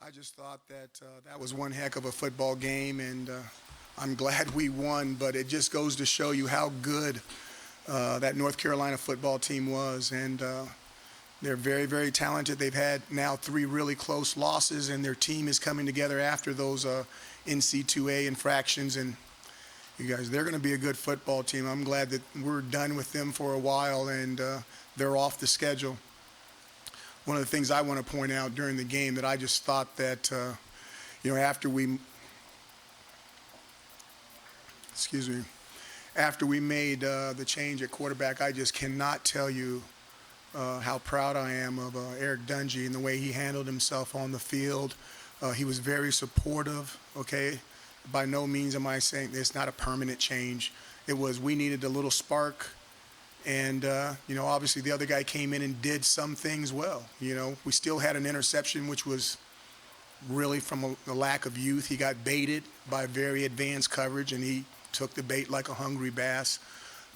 I just thought that that was one heck of a football game, and I'm glad we won. But it just goes to show you how good that North Carolina football team was, and they're very, very talented. They've had now 3 really close losses, and their team is coming together after those NC2A infractions. And you guys, they're going to be a good football team. I'm glad that we're done with them for a while, and they're off the schedule. One of the things I want to point out during the game that I just thought that, after we made the change at quarterback, I just cannot tell you how proud I am of Eric Dungy and the way he handled himself on the field. He was very supportive, okay? By no means am I saying it's not a permanent change. It was we needed a little spark. And, obviously the other guy came in and did some things well. We still had an interception, which was really from a lack of youth. He got baited by very advanced coverage, and he took the bait like a hungry bass.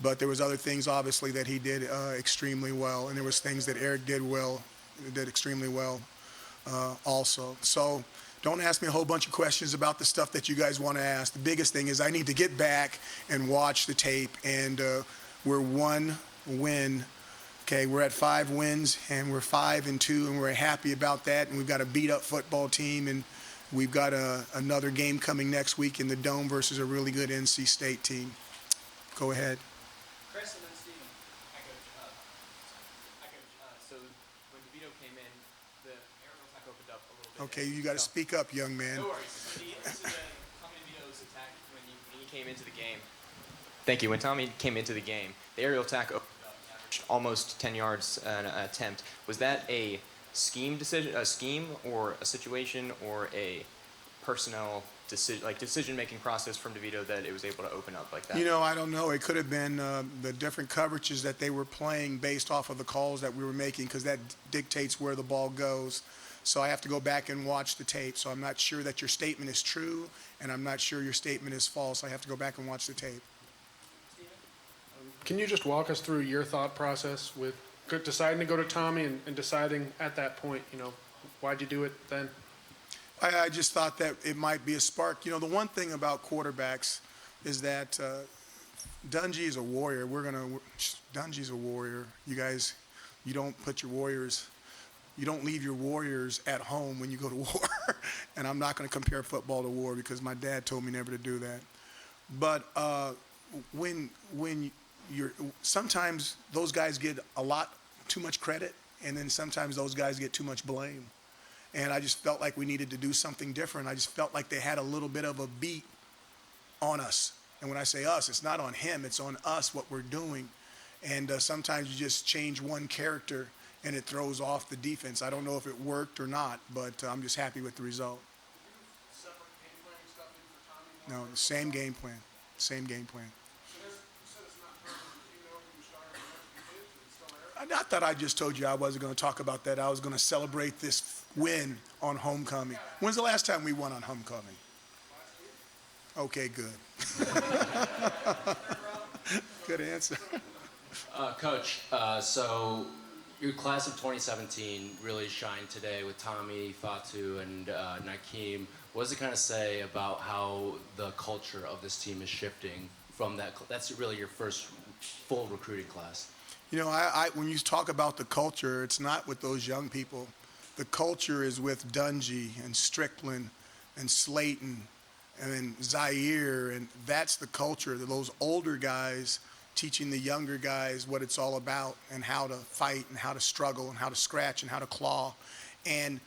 But there was other things, obviously, that he did extremely well. And there was things that Eric did extremely well also. So don't ask me a whole bunch of questions about the stuff that you guys want to ask. The biggest thing is I need to get back and watch the tape, and we're 1 win. Okay, we're at 5 wins, and we're 5-2, and we're happy about that. And we've got a beat-up football team, and we've got another game coming next week in the Dome versus a really good NC State team. Go ahead. Chris and then Steven. So when DeVito came in, the aerial attack opened up a little bit. Okay, you got to speak up, young man. No worries. Tommy DeVito's attack when he came into the game. Thank you. When Tommy came into the game, the aerial attack opened up, averaged almost 10 yards an attempt. Was that a scheme or a situation or a personnel decision-making process from DeVito that it was able to open up like that? I don't know. It could have been the different coverages that they were playing based off of the calls that we were making, because that dictates where the ball goes. So I have to go back and watch the tape. So I'm not sure that your statement is true, and I'm not sure your statement is false. I have to go back and watch the tape. Can you just walk us through your thought process with deciding to go to Tommy and deciding at that point, why'd you do it then? I just thought that it might be a spark. The one thing about quarterbacks is that Dungy is a warrior. Dungy's a warrior. You guys, you don't leave your warriors at home when you go to war. And I'm not going to compare football to war because my dad told me never to do that. But sometimes those guys get too much credit, and then sometimes those guys get too much blame. And I just felt like we needed to do something different. I just felt like they had a little bit of a beat on us. And when I say us, it's not on him, it's on us, what we're doing. And sometimes you just change one character and it throws off the defense. I don't know if it worked or not, but I'm just happy with the result. No, same game plan. Same game plan. Not that I just told you I wasn't going to talk about that. I was going to celebrate this win on homecoming. When's the last time we won on homecoming? Okay, good. Good answer. Coach, so your class of 2017 really shined today with Tommy, Fatu, and Nakeem. What does it kind of say about how the culture of this team is shifting from that? That's really your first full recruiting class. When you talk about the culture, it's not with those young people. The culture is with Dungy and Strickland and Slayton and then Zaire, and that's the culture. Those older guys teaching the younger guys what it's all about and how to fight and how to struggle and how to scratch and how to claw, and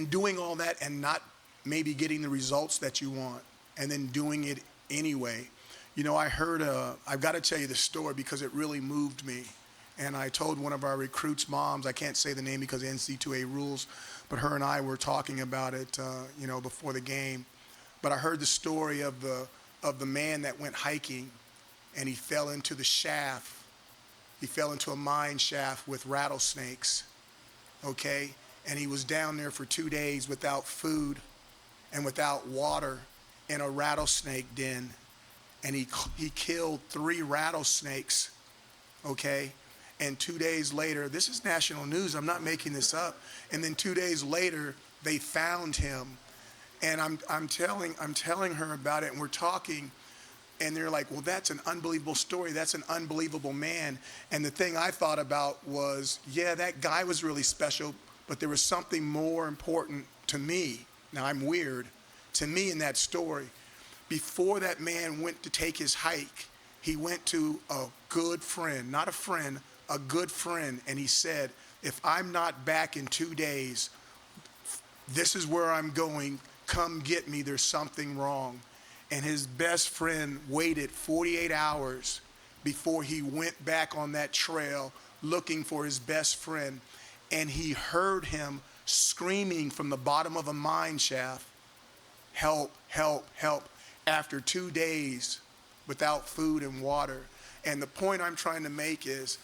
doing all that and not maybe getting the results that you want, and then doing it anyway. I heard, I've got to tell you this story because it really moved me. And I told one of our recruits' moms, I can't say the name because of NC2A rules, but her and I were talking about it, before the game. But I heard the story of the man that went hiking, and he fell into the shaft. He fell into a mine shaft with rattlesnakes, okay? And he was down there for 2 days without food and without water in a rattlesnake den. And he killed 3 rattlesnakes, okay? And 2 days later, this is national news, I'm not making this up, and then 2 days later, they found him. And I'm telling her about it, and we're talking, and they're like, well, that's an unbelievable story. That's an unbelievable man. And the thing I thought about was, yeah, that guy was really special, but there was something more important to me. Now, I'm weird. To me, in that story, before that man went to take his hike, he went to a good friend, not a friend, a good friend, and he said, if I'm not back in 2 days, this is where I'm going. Come get me. There's something wrong. And his best friend waited 48 hours before he went back on that trail looking for his best friend. And he heard him screaming from the bottom of a mine shaft, help, help, help, after 2 days without food and water. And the point I'm trying to make is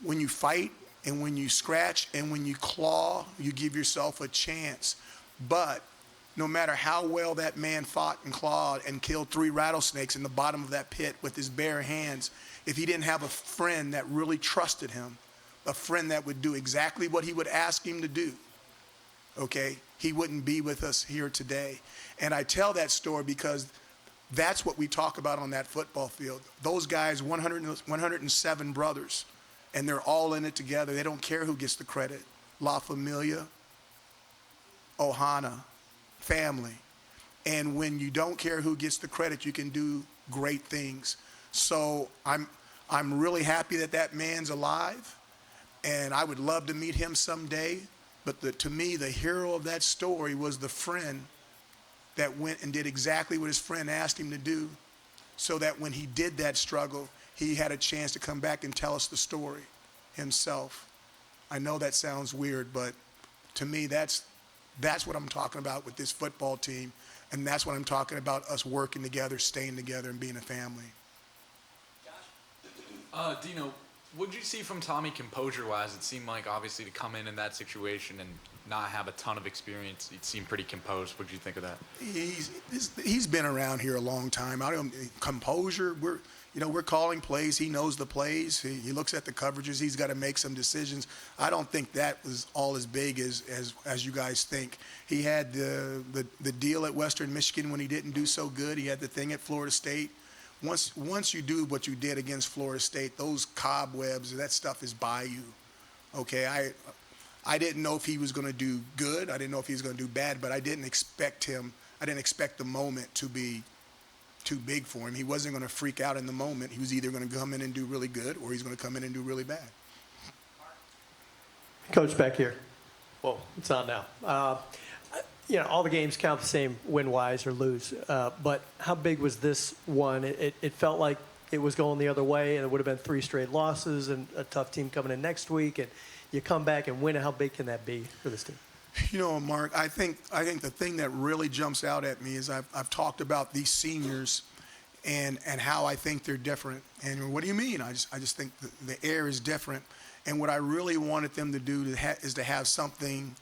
when you fight and when you scratch and when you claw, you give yourself a chance. But no matter how well that man fought and clawed and killed 3 rattlesnakes in the bottom of that pit with his bare hands, if he didn't have a friend that really trusted him, a friend that would do exactly what he would ask him to do, okay, he wouldn't be with us here today. And I tell that story because that's what we talk about on that football field. Those guys, 107 brothers, and they're all in it together. They don't care who gets the credit. La Familia, Ohana, family. And when you don't care who gets the credit, you can do great things. So I'm really happy that that man's alive, and I would love to meet him someday. But to me, the hero of that story was the friend that went and did exactly what his friend asked him to do, so that when he did that struggle, he had a chance to come back and tell us the story himself. I know that sounds weird, but to me, that's what I'm talking about with this football team, and that's what I'm talking about, us working together, staying together, and being a family. Dino, what did you see from Tommy composure-wise? It seemed like, obviously, to come in that situation and not have a ton of experience, he seemed pretty composed. What did you think of that? He's been around here a long time. Composure, we're calling plays. He knows the plays. He looks at the coverages. He's got to make some decisions. I don't think that was all as big as you guys think. He had the deal at Western Michigan when he didn't do so good. He had the thing at Florida State. Once you do what you did against Florida State, those cobwebs, that stuff is by you. Okay, I didn't know if he was going to do good. I didn't know if he was going to do bad, but I didn't expect the moment to be too big for him. He wasn't going to freak out in the moment. He was either going to come in and do really good, or he's going to come in and do really bad. Coach, back here. Whoa, it's on now. All the games count the same win-wise or lose. But how big was this one? It felt like it was going the other way, and it would have been 3 straight losses and a tough team coming in next week. And you come back and win it. How big can that be for this team? Mark, I think the thing that really jumps out at me is I've talked about these seniors and how I think they're different. And what do you mean? I just think the air is different. And what I really wanted them to do is to have something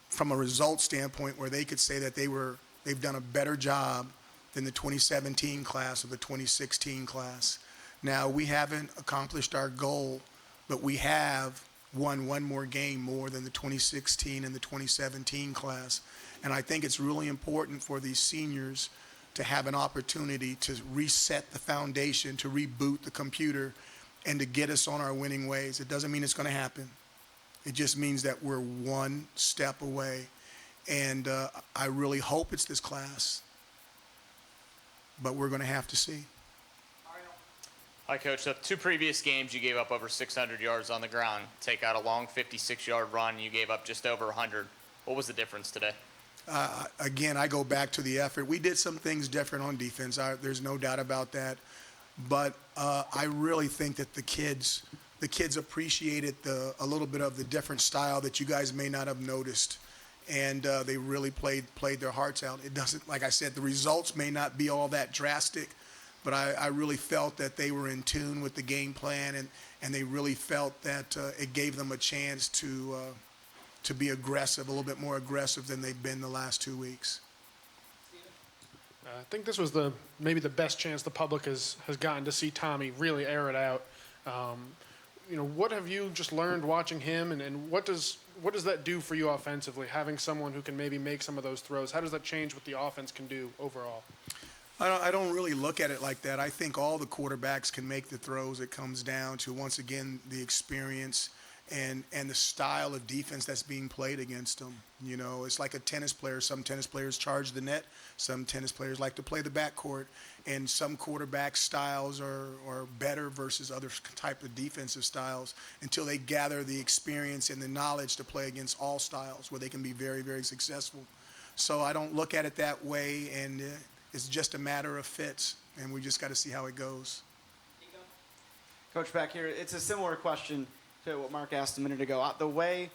from a result standpoint where they could say that they've done a better job than the 2017 class or the 2016 class. Now, we haven't accomplished our goal, but we have won one more game more than the 2016 and the 2017 class. And I think it's really important for these seniors to have an opportunity to reset the foundation, to reboot the computer, and to get us on our winning ways. It doesn't mean it's going to happen. It just means that we're one step away. And I really hope it's this class, but we're going to have to see. Hi, Coach. The 2 previous games, you gave up over 600 yards on the ground. Take out a long 56-yard run, you gave up just over 100. What was the difference today? Again, I go back to the effort. We did some things different on defense. There's no doubt about that. But I really think that the kids appreciated a little bit of the different style that you guys may not have noticed. And they really played their hearts out. It doesn't, like I said, the results may not be all that drastic, but I really felt that they were in tune with the game plan, and they really felt that it gave them a chance to be aggressive, a little bit more aggressive than they've been the last 2 weeks. I think this was maybe the best chance the public has gotten to see Tommy really air it out. What have you just learned watching him, and what does what does that do for you offensively, having someone who can maybe make some of those throws? How does that change what the offense can do overall? I don't really look at it like that. I think all the quarterbacks can make the throws. It comes down to, once again, the experience and the style of defense that's being played against them. You know, it's like a tennis player. Some tennis players charge the net. Some tennis players like to play the backcourt. And some quarterback styles are better versus other type of defensive styles until they gather the experience and the knowledge to play against all styles where they can be very, very successful. So I don't look at it that way, and it's just a matter of fits, and we just got to see how it goes. Coach, back here, it's a similar question to what Mark asked a minute ago. The way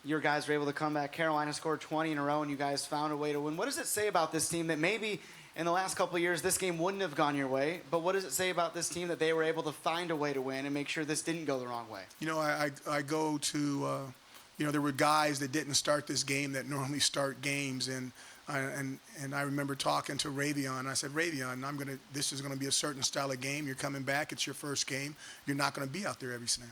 your guys were able to come back, Carolina scored 20 in a row, and you guys found a way to win. What does it say about this team that maybe in the last couple of years this game wouldn't have gone your way, but what does it say about this team that they were able to find a way to win and make sure this didn't go the wrong way? You know, I go to, you know, there were guys that didn't start this game that normally start games, and I remember talking to Ravion. I said, Ravion, this is gonna be a certain style of game. You're coming back. It's your first game. You're not gonna be out there every snap.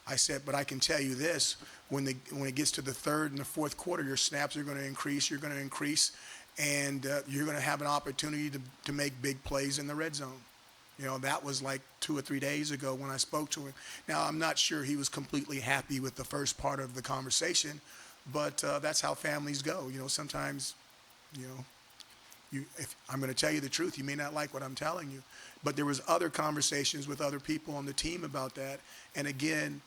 I said, but I can tell you this: when it gets to the third and the fourth quarter, your snaps are going to increase. You're going to increase, and you're going to have an opportunity to make big plays in the red zone. You know, that was like 2 or 3 days ago when I spoke to him. Now, I'm not sure he was completely happy with the first part of the conversation, but that's how families go. You know, sometimes, you know, if I'm going to tell you the truth, you may not like what I'm telling you, but there was other conversations with other people on the team about that, and again,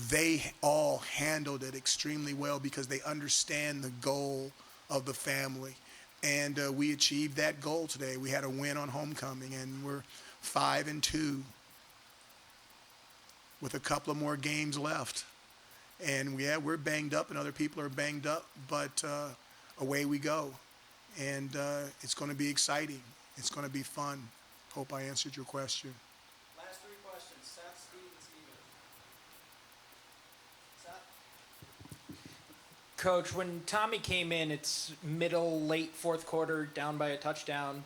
they all handled it extremely well because they understand the goal of the family. And we achieved that goal today. We had a win on homecoming, and we're 5-2 with a couple of more games left. And yeah, we're banged up and other people are banged up, but away we go. And it's going to be exciting. It's going to be fun. Hope I answered your question. Last 3 questions. Seth, Steve, and Steven. Seth? Coach, when Tommy came in, it's middle, late fourth quarter, down by a touchdown.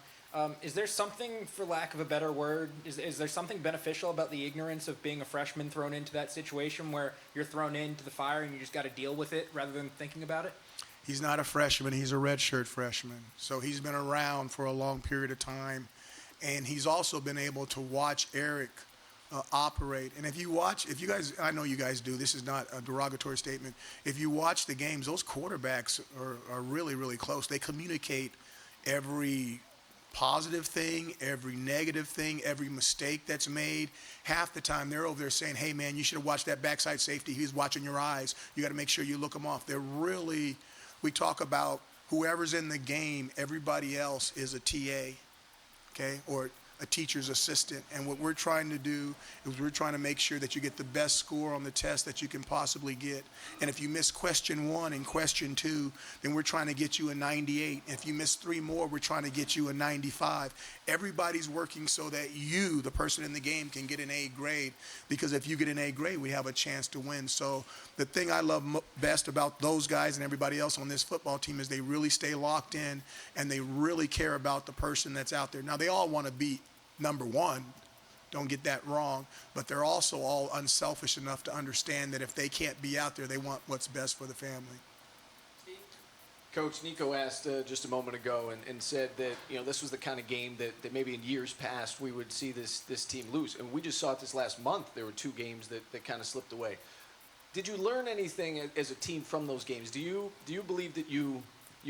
Is there something, for lack of a better word, is there something beneficial about the ignorance of being a freshman thrown into that situation where you're thrown into the fire and you just got to deal with it rather than thinking about it? He's not a freshman. He's a redshirt freshman. So he's been around for a long period of time. And he's also been able to watch Eric operate. And if you guys, I know you guys do, this is not a derogatory statement. If you watch the games, those quarterbacks are really, really close. They communicate every positive thing, every negative thing, every mistake that's made. Half the time they're over there saying, hey man, you should have watched that backside safety. He's watching your eyes. You got to make sure you look him off. They're really, we talk about whoever's in the game, everybody else is a TA, okay, or a teacher's assistant. And what we're trying to do is we're trying to make sure that you get the best score on the test that you can possibly get. And if you miss question 1 and question 2, then we're trying to get you a 98. If you miss 3 more, we're trying to get you a 95. Everybody's working so that you, the person in the game, can get an A grade, because if you get an A grade, we have a chance to win. So the thing I love best about those guys and everybody else on this football team is they really stay locked in and they really care about the person that's out there. Now, they all want to beat number 1, don't get that wrong, but they're also all unselfish enough to understand that if they can't be out there, they want what's best for the family. Coach, Nico asked just a moment ago and said that, you know, this was the kind of game that maybe in years past we would see this team lose. And we just saw it this last month. There were 2 games that kind of slipped away. Did you learn anything as a team from those games? Do you believe that you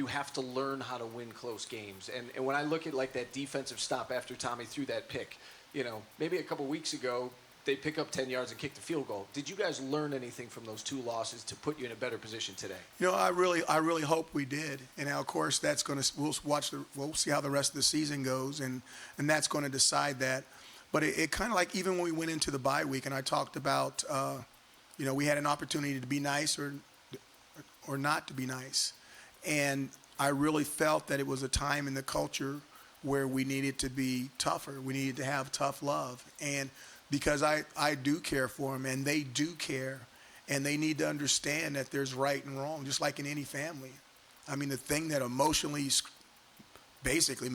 have to learn how to win close games? And when I look at like that defensive stop after Tommy threw that pick, you know, maybe a couple weeks ago, they pick up 10 yards and kick the field goal. Did you guys learn anything from those 2 losses to put you in a better position today? You know, I really hope we did. And now, of course, that's going to, we'll see how the rest of the season goes, and that's going to decide that. But it kind of like, even when we went into the bye week and I talked about, you know, we had an opportunity to be nice or not to be nice. And I really felt that it was a time in the culture where we needed to be tougher. We needed to have tough love. And because I do care for them, and they do care, and they need to understand that there's right and wrong, just like in any family. I mean, the thing that emotionally basically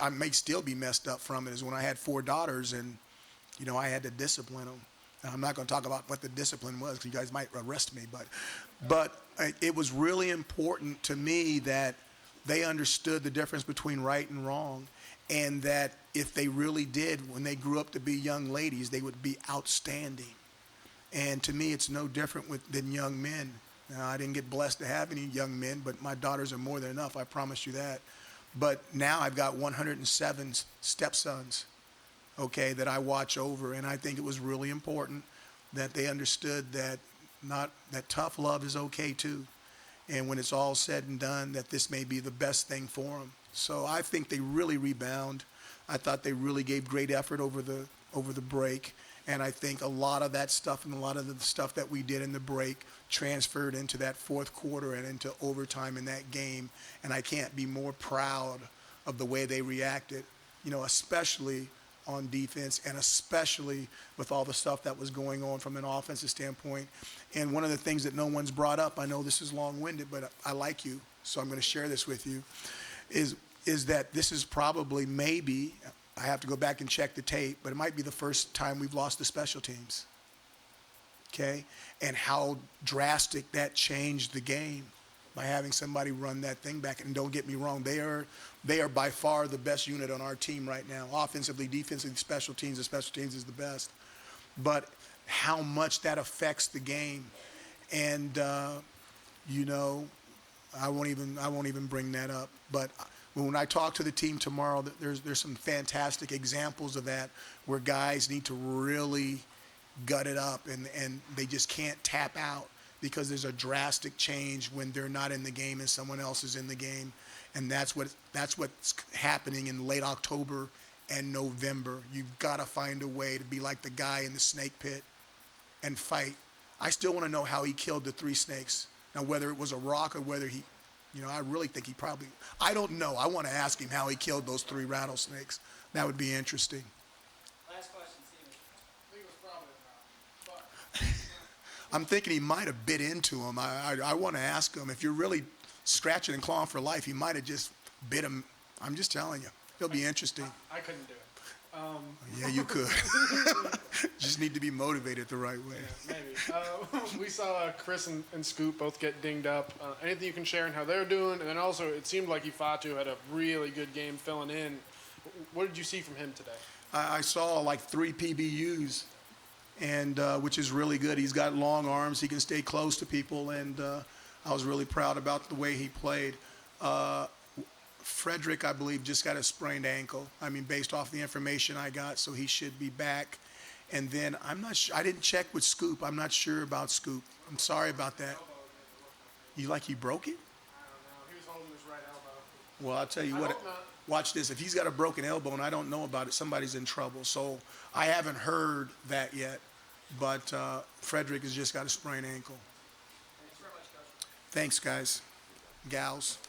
I may still be messed up from it is when I had 4 daughters and, you know, I had to discipline them. Now, I'm not going to talk about what the discipline was because you guys might arrest me, but it was really important to me that they understood the difference between right and wrong, and that if they really did, when they grew up to be young ladies, they would be outstanding. And to me, it's no different than young men. Now, I didn't get blessed to have any young men, but my daughters are more than enough, I promise you that. But now I've got 107 stepsons, okay, that I watch over, and I think it was really important that they understood that that tough love is okay too. And when it's all said and done, that this may be the best thing for them. So I think they really rebound. I thought they really gave great effort over the break. And I think a lot of that stuff and a lot of the stuff that we did in the break transferred into that fourth quarter and into overtime in that game. And I can't be more proud of the way they reacted, especially on defense and especially with all the stuff that was going on from an offensive standpoint. And one of the things that no one's brought up, I know this is long-winded, but I like you, so I'm going to share this with you, is that this is probably maybe, I have to go back and check the tape, but it might be the first time we've lost the special teams, okay? And how drastic that changed the game by having somebody run that thing back. And don't get me wrong, they are by far the best unit on our team right now. Offensively, defensively, special teams, the special teams is the best. But how much that affects the game. And, I won't even bring that up. But when I talk to the team tomorrow, there's some fantastic examples of that where guys need to really gut it up and they just can't tap out because there's a drastic change when they're not in the game and someone else is in the game. And that's what's happening in late October and November. You've got to find a way to be like the guy in the snake pit and fight. I still want to know how he killed the 3 snakes. Now, whether it was a rock or whether he, I really think he probably, I don't know. I want to ask him how he killed those 3 rattlesnakes. That would be interesting. Last question, Steven. I think it was probably not, but I'm thinking he might have bit into him. I want to ask him, if you're really scratching and clawing for life, he might have just bit him. I'm just telling you. It'll be interesting. I couldn't do it. Yeah, you could. Just need to be motivated the right way. Yeah, maybe. We saw Chris and Scoop both get dinged up. Anything you can share on how they're doing? And then also, it seemed like Ifatu had a really good game filling in. What did you see from him today? I saw like 3 PBUs, and which is really good. He's got long arms. He can stay close to people, and I was really proud about the way he played. Frederick, I believe, just got a sprained ankle. I mean, based off the information I got, so he should be back. And then I'm not sure. I didn't check with Scoop. I'm not sure about Scoop. I'm sorry about that. He broke it? I don't know. He was holding his right elbow. Well, I'll tell you I what. hope not. Watch this. If he's got a broken elbow and I don't know about it, somebody's in trouble. So I haven't heard that yet. But Frederick has just got a sprained ankle. Thanks very much, Coach. Thanks, guys, gals.